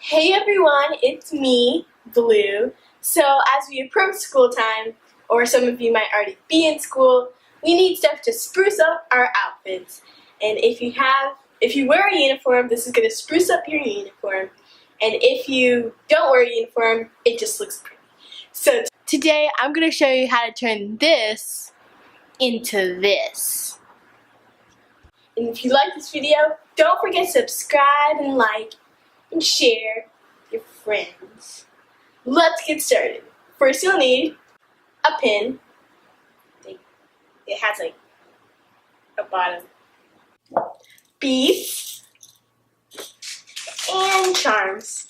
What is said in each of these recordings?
Hey everyone, it's me, Blue. So as we approach school time, or some of you might already be in school, we need stuff to spruce up our outfits. And if you wear a uniform, this is going to spruce up your uniform. And if you don't wear a uniform, it just looks pretty. So today I'm going to show you how to turn this into this. And if you like this video, don't forget to subscribe and like and share with your friends. Let's get started. First you'll need a pin. It has like a bottom. Beads and charms.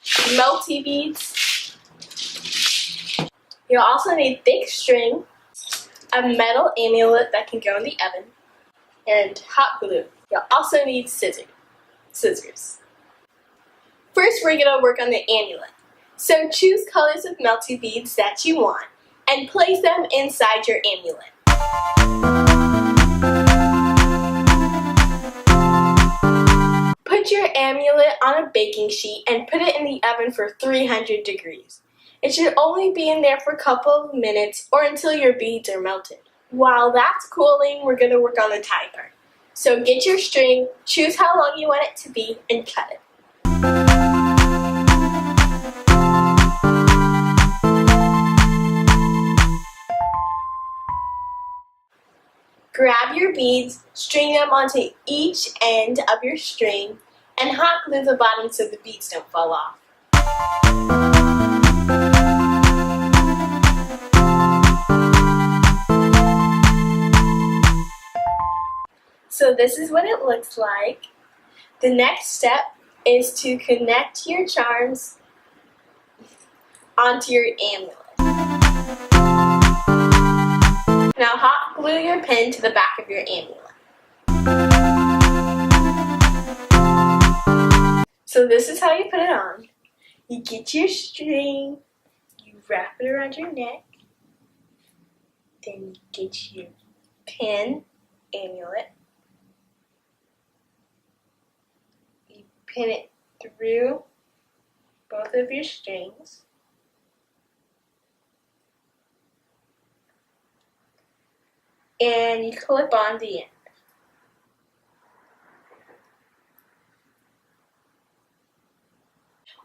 Melty beads. You'll also need thick string, a metal amulet that can go in the oven, and hot glue. You'll also need scissors. First, we're going to work on the amulet. So choose colors of melty beads that you want and place them inside your amulet. Put your amulet on a baking sheet and put it in the oven for 300 degrees. It should only be in there for a couple of minutes or until your beads are melted. While that's cooling, we're going to work on the tie part. So get your string, choose how long you want it to be, and cut it. Grab your beads, string them onto each end of your string, and hot glue the bottom so the beads don't fall off. So this is what it looks like. The next step is to connect your charms onto your amulet. Now hot glue your pin to the back of your amulet. So this is how you put it on. You get your string, you wrap it around your neck, then you get your pin amulet. You pin it through both of your strings. And you clip on the end.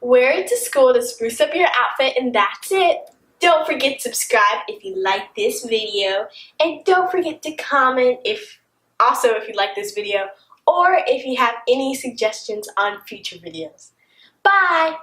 Wear it to school to spruce up your outfit, and that's it. Don't forget to subscribe if you like this video, and don't forget to comment if you like this video, or if you have any suggestions on future videos. Bye!